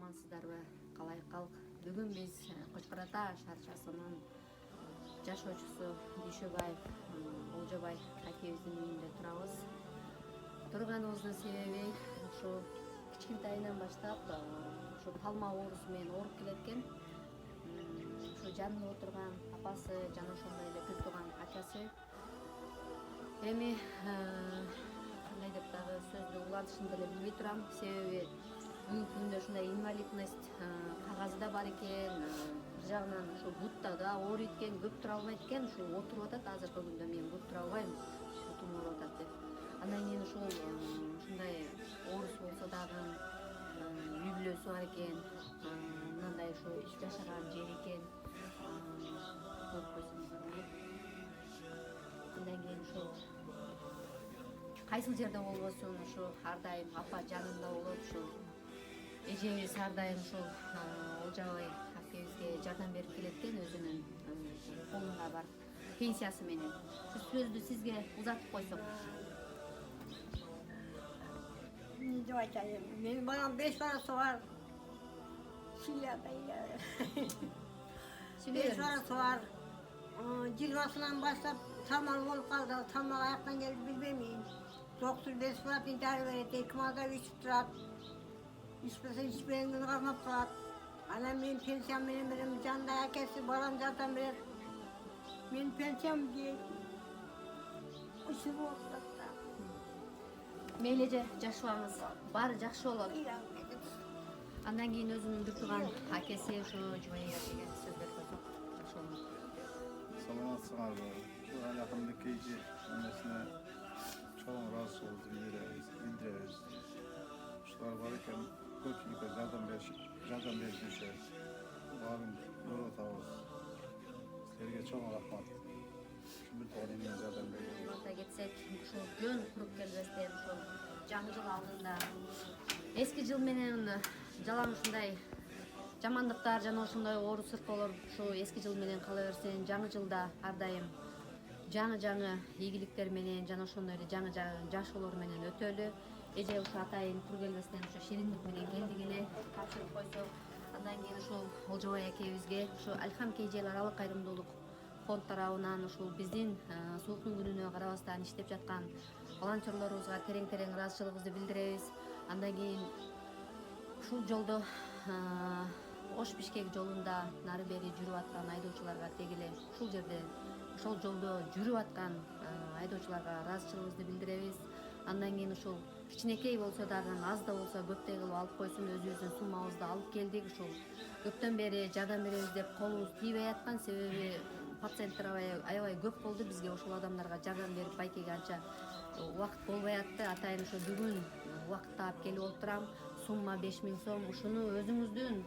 амансыздарбы? Калай калк? Бүгүн биз Кочкор Ата шаарчасынын жашоочусу Дүйшөбаев Олжобай акебиздин үйүндө турабыз. Турганыбыздын себеби ушу кичинтайынан баштап ушу палма оорусу менен ооруп келет экен. Ушу жанында отурган апасы жана ошондой эле бир тууган акасы эми кандай деп дагы сөздү улантышын деле билбей турам. Себеби бүгүнкү күндө ушундай инвалидность кагазы да бар экен. Бир жагынан ушу бутта да ооруйт экен, көп тура албайт экен. Ушу отуруп атат азыркы күндө мен бут тура албайм, бутум ооруп атат деп. Андан кийин ушул ушундай оорусу болсо дагы үй бүлөсү бар экен. Мындай ушу жашаган жери экен. Көрүп койсоңуздар. Андан кийин ушул кайсыл жерде болбосун ушу ар дайым апа жанында болот. Ушул эжебиз ар дайым ушул Олжобай акебизге жардам берип келет экен өзүнүн колунда бар пенсиясы менен. Ушу сөздү сизге узатып койсок. Не деп айтайын? Менин балам 5 баласы бар. Сүйлөбөй. 5 баласы бар. 20-сынан баштап тамал болуп калды. Тамал аяктан келип билбейм. Доктор бесплатный дары берет, 2 малда ичип турат. Ичпесе ичпеген күнү кармап турат. Анан менин пенсиям менен берем, жанында акеси балам жардам берет. Менин пенсиям дейт. Ушул болуп атат. Мейли эже жашыбаңыз, баары жакшы болот. Андан кийин өзүнүн бир тууган акеси ушу жубайга деген сөз берип койсок жакшы болот. Саламатсыңарбы? Бул алакымды кейжи эмесине чоң ыраазычылыгыбызды билдиребиз. Ушулар бар экен, көпчүлүккө жардам берип жүрүшөбүз. Баарын көрүп атабыз. Силерге чоң рахмат. Бир тууган эмеге жардам берген. Айта кетсек, ушул жөн куруп келбестен ушул жаңы жыл алдында эски жыл менен жалаң ушундай жамандыктар жана ошондой оору сыркоолор ушу эски жыл менен кала берсин, жаңы жылда ар дайым жаңы ийгиликтер менен жана ошондой эле жаңы жашоолор менен өтөлү. Эже ушу атайын тур келбестен ушу шириндик менен келдик эле, тапшырып койсок. Андан кийин ушул Олжобай акебизге ушу Алхам KJ аралык кайрымдуулук фонд тарабынан ушул биздин сууктун күнүнө карабастан иштеп жаткан волонтерлорубузга терең ыраазычылыгыбызды билдиребиз. Андан кийин ушул жолдо Ош Бишкек жолунда нары бери жүрүп аткан айдоочуларга деги эле ушул жерде ошол жолдо жүрүп аткан айдоочуларга ыраазычылыгыбызды билдиребиз. Андан кийин ушул кичинекей болсо дагы, аз да болсо көптөй кылып алып койсун, өзүбүздүн суммабызды алып келдик. Ушул көптөн бери жардам беребиз деп колубуз тийбей аткан, себеби пациенттер аябай көп болду. Бизге ошол адамдарга жардам берип байкеге анча убакыт болбой атты. Атайын ошо бүгүн убакыт таап келип отурам. Сумма 5000 сом. Ушуну өзүңүздүн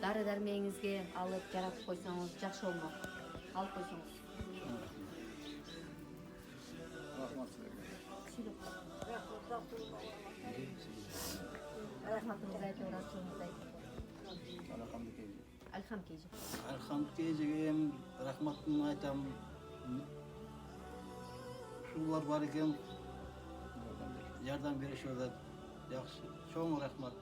дары дармегиңизге алып жаратып койсоңуз жакшы болмок. Алып койсоңуз. Рахмат силерге. Рахматыңызды айтып, ыраазычылыгыңызды айтып. Алакымды кейжи. Алхам KJ. Алхам KJ'ге рахматымды айтам. Ушулар бар экен, жардам беришип атат. Жакшы, чоң рахмат.